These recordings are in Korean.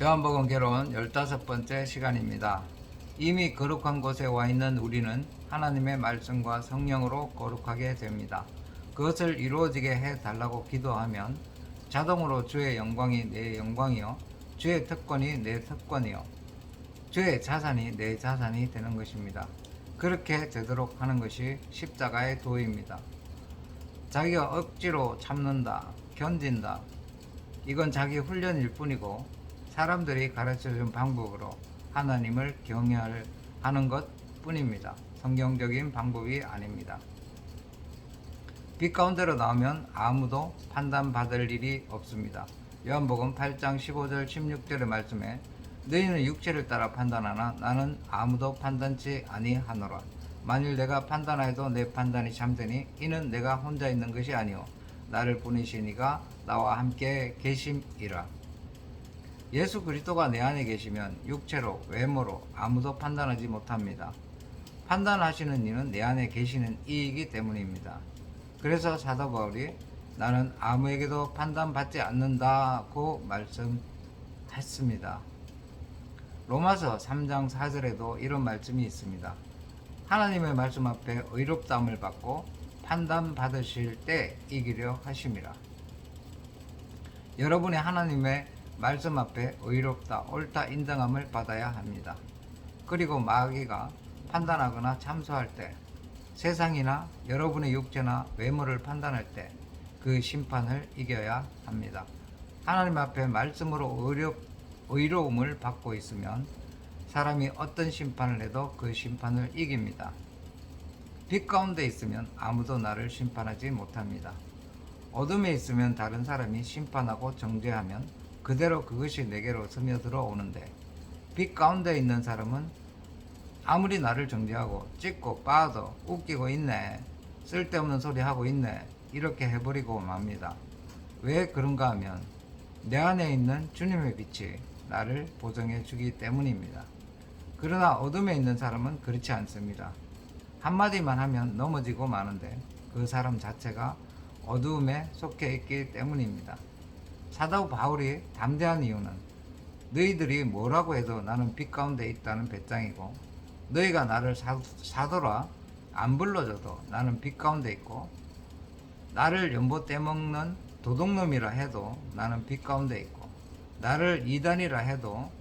요한복음 개론 15번째 시간입니다. 이미 거룩한 곳에 와 있는 우리는 하나님의 말씀과 성령으로 거룩하게 됩니다. 그것을 이루어지게 해달라고 기도하면 자동으로 주의 영광이 내 영광이요, 주의 특권이 내 특권이요, 주의 자산이 내 자산이 되는 것입니다. 그렇게 되도록 하는 것이 십자가의 도입니다. 자기가 억지로 참는다, 견딘다, 이건 자기 훈련일 뿐이고 사람들이 가르쳐준 방법으로 하나님을 경외하는 것 뿐입니다. 성경적인 방법이 아닙니다. 빛 가운데로 나오면 아무도 판단받을 일이 없습니다. 요한복음 8장 15절 16절의 말씀에 너희는 육체를 따라 판단하나 나는 아무도 판단치 아니하노라. 만일 내가 판단하여도 내 판단이 참되니 이는 내가 혼자 있는 것이 아니오 나를 보내신 이가 나와 함께 계심이라. 예수 그리스도가 내 안에 계시면 육체로 외모로 아무도 판단하지 못합니다. 판단하시는 이는 내 안에 계시는 이이기 때문입니다. 그래서 사도 바울이 나는 아무에게도 판단받지 않는다고 말씀했습니다. 로마서 3장 4절에도 이런 말씀이 있습니다. 하나님의 말씀 앞에 의롭다함을 받고 판단받으실 때 이기려 하심이라. 여러분이 하나님의 말씀 앞에 의롭다, 옳다 인정함을 받아야 합니다. 그리고 마귀가 판단하거나 참소할 때, 세상이나 여러분의 육체나 외모를 판단할 때 그 심판을 이겨야 합니다. 하나님 앞에 말씀으로 의로움을 받고 있으면 사람이 어떤 심판을 해도 그 심판을 이깁니다. 빛 가운데 있으면 아무도 나를 심판하지 못합니다. 어둠에 있으면 다른 사람이 심판하고 정죄하면 그대로 그것이 내게로 스며들어 오는데, 빛 가운데 있는 사람은 아무리 나를 정죄하고 찍고 빠도 웃기고 있네, 쓸데없는 소리 하고 있네, 이렇게 해버리고 맙니다. 왜 그런가 하면 내 안에 있는 주님의 빛이 나를 보정해 주기 때문입니다. 그러나 어둠에 있는 사람은 그렇지 않습니다. 한마디만 하면 넘어지고 마는데 그 사람 자체가 어두움에 속해 있기 때문입니다. 사도 바울이 담대한 이유는 너희들이 뭐라고 해도 나는 빛 가운데 있다는 배짱이고, 너희가 나를 사도라 안 불러줘도 나는 빛 가운데 있고, 나를 연보 떼먹는 도둑놈이라 해도 나는 빛 가운데 있고, 나를 이단이라 해도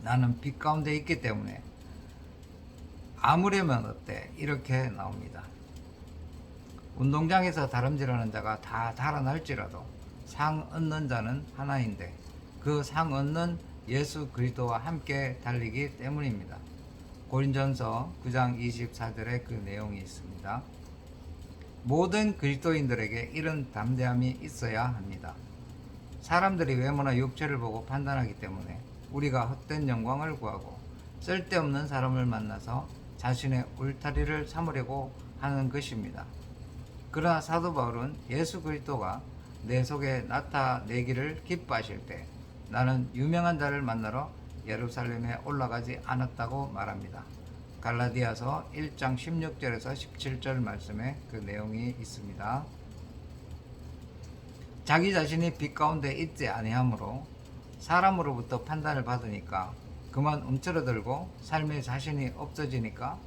나는 빛 가운데 있기 때문에 아무려면 어때? 이렇게 나옵니다. 운동장에서 다름질하는 자가 다 달아날지라도 상 얻는 자는 하나인데 그 상 얻는 예수 그리스도와 함께 달리기 때문입니다. 고린전서 9장 24절에 그 내용이 있습니다. 모든 그리스도인들에게 이런 담대함이 있어야 합니다. 사람들이 외모나 육체를 보고 판단하기 때문에 우리가 헛된 영광을 구하고 쓸데없는 사람을 만나서 자신의 울타리를 삼으려고 하는 것입니다. 그러나 사도 바울은 예수 그리스도가 내 속에 나타내기를 기뻐하실 때 나는 유명한 자를 만나러 예루살렘에 올라가지 않았다고 말합니다. 갈라디아서 1장 16절에서 17절 말씀에 그 내용이 있습니다. 자기 자신이 빛 가운데 있지 아니하므로 사람으로부터 판단을 받으니까 그만 움츠러들고 삶의 자신이 없어지니까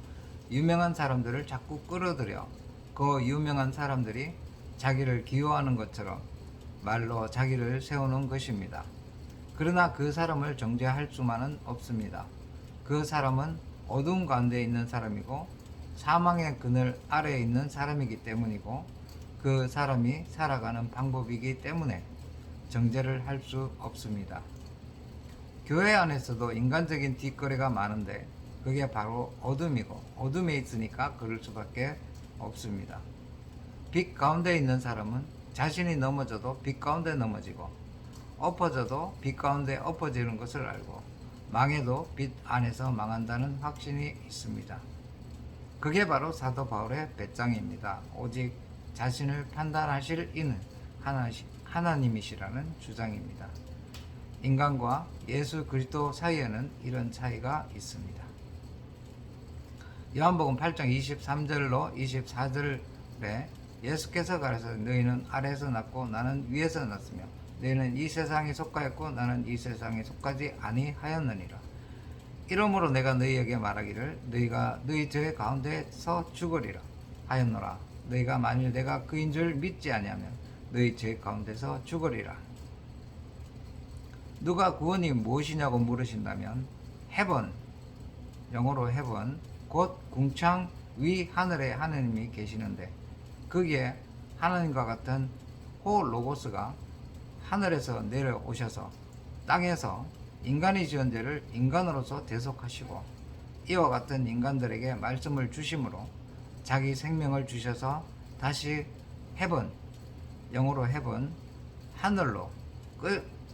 유명한 사람들을 자꾸 끌어들여 그 유명한 사람들이 자기를 기호하는 것처럼 말로 자기를 세우는 것입니다. 그러나 그 사람을 정죄할 수만은 없습니다. 그 사람은 어두운 가운데 있는 사람이고 사망의 그늘 아래에 있는 사람이기 때문이고 그 사람이 살아가는 방법이기 때문에 정죄를 할 수 없습니다. 교회 안에서도 인간적인 뒷거래가 많은데 그게 바로 어둠이고 어둠에 있으니까 그럴 수밖에 없습니다. 빛 가운데 있는 사람은 자신이 넘어져도 빛 가운데 넘어지고 엎어져도 빛 가운데 엎어지는 것을 알고 망해도 빛 안에서 망한다는 확신이 있습니다. 그게 바로 사도 바울의 배짱입니다. 오직 자신을 판단하실 이는 하나님이시라는 주장입니다. 인간과 예수 그리스도 사이에는 이런 차이가 있습니다. 요한복음 8장 23절로 24절에 예수께서 가라사대 너희는 아래에서 났고 나는 위에서 났으며 너희는 이 세상에 속하였고 나는 이 세상에 속하지 아니하였느니라. 이러므로 내가 너희에게 말하기를 너희가 너희 죄 가운데서 죽으리라 하였노라. 너희가 만일 내가 그인 줄 믿지 아니하면 너희 죄 가운데서 죽으리라. 누가 구원이 무엇이냐고 물으신다면 헤븐, 영어로 헤븐, 곧 궁창 위 하늘에 하느님이 계시는데 거기에 하나님과 같은 호 로고스가 하늘에서 내려오셔서 땅에서 인간이 지은 죄를 인간으로서 대속하시고 이와 같은 인간들에게 말씀을 주심으로 자기 생명을 주셔서 다시 헤븐, 영어로 헤븐, 하늘로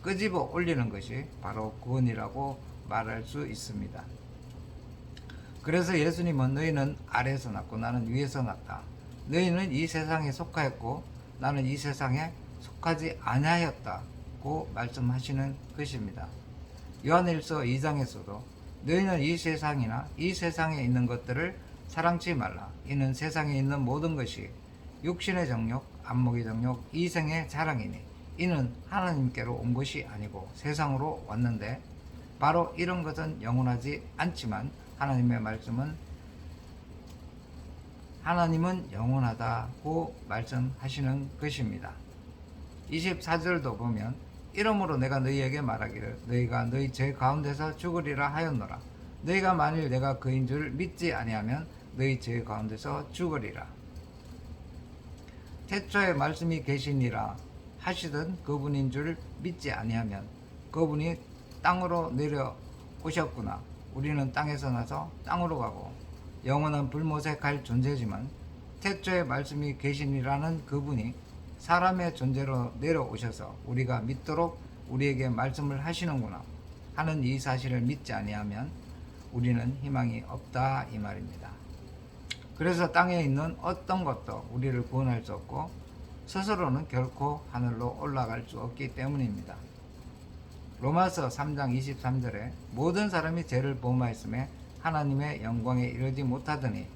끄집어 올리는 것이 바로 구원이라고 말할 수 있습니다. 그래서 예수님은 너희는 아래에서 났고 나는 위에서 났다. 너희는 이 세상에 속하였고 나는 이 세상에 속하지 아니하였다고 말씀하시는 것입니다. 요한일서 2장에서도 너희는 이 세상이나 이 세상에 있는 것들을 사랑치 말라. 이는 세상에 있는 모든 것이 육신의 정욕, 안목의 정욕, 이생의 자랑이니 이는 하나님께로 온 것이 아니고 세상으로 왔는데 바로 이런 것은 영원하지 않지만 하나님은 영원하다고 말씀하시는 것입니다. 24절도 보면 이러므로 내가 너희에게 말하기를 너희가 너희 죄 가운데서 죽으리라 하였노라. 너희가 만일 내가 그인 줄 믿지 아니하면 너희 죄 가운데서 죽으리라. 태초에 말씀이 계시니라 하시던 그분인 줄 믿지 아니하면 그분이 땅으로 내려오셨구나. 우리는 땅에서 나서 땅으로 가고 영원한 불못에 갈 존재지만 태초에 말씀이 계시니라는 그분이 사람의 존재로 내려오셔서 우리가 믿도록 우리에게 말씀을 하시는구나 하는 이 사실을 믿지 아니하면 우리는 희망이 없다 이 말입니다. 그래서 땅에 있는 어떤 것도 우리를 구원할 수 없고 스스로는 결코 하늘로 올라갈 수 없기 때문입니다. 로마서 3장 23절에 모든 사람이 죄를 범하였음에 하나님의 영광에 이르지 못하더니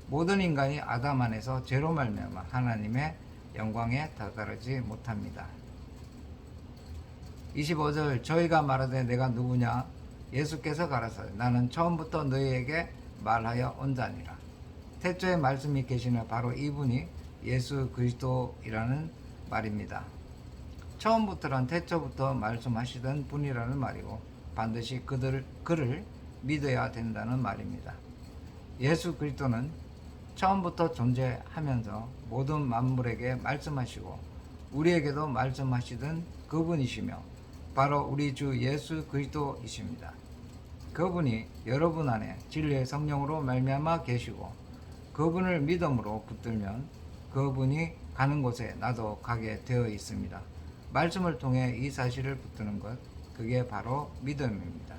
모든 인간이 아담 안에서 죄로 말미암아 하나님의 영광에 다다르지 못합니다. 25절 저희가 말하되 내가 누구냐 예수께서 가라사대 나는 처음부터 너희에게 말하여 온 자니라. 태초에 말씀이 계시는 바로 이분이 예수 그리스도이라는 말입니다. 처음부터란 태초부터 말씀하시던 분이라는 말이고 반드시 그를 믿어야 된다는 말입니다. 예수 그리스도는 처음부터 존재하면서 모든 만물에게 말씀하시고 우리에게도 말씀하시던 그분이시며 바로 우리 주 예수 그리스도이십니다. 그분이 여러분 안에 진리의 성령으로 말미암아 계시고 그분을 믿음으로 붙들면 그분이 가는 곳에 나도 가게 되어 있습니다. 말씀을 통해 이 사실을 붙드는 것, 그게 바로 믿음입니다.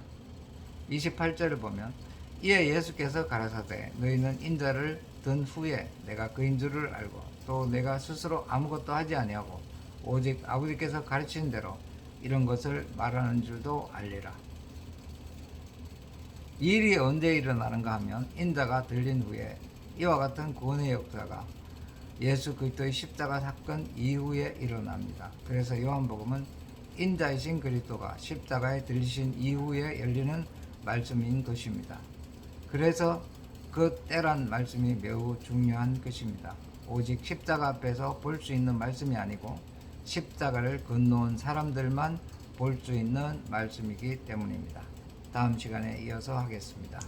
28절을 보면 이에 예수께서 가라사대 너희는 인자를 든 후에 내가 그인 줄을 알고 또 내가 스스로 아무것도 하지 아니하고 오직 아버지께서 가르친 대로 이런 것을 말하는 줄도 알리라. 이 일이 언제 일어나는가 하면 인자가 들린 후에 이와 같은 구원의 역사가 예수 그리스도의 십자가 사건 이후에 일어납니다. 그래서 요한복음은 인자이신 그리스도가 십자가에 들리신 이후에 열리는 말씀인 것입니다. 그래서 그 때란 말씀이 매우 중요한 것입니다. 오직 십자가 앞에서 볼 수 있는 말씀이 아니고 십자가를 건너온 사람들만 볼 수 있는 말씀이기 때문입니다. 다음 시간에 이어서 하겠습니다.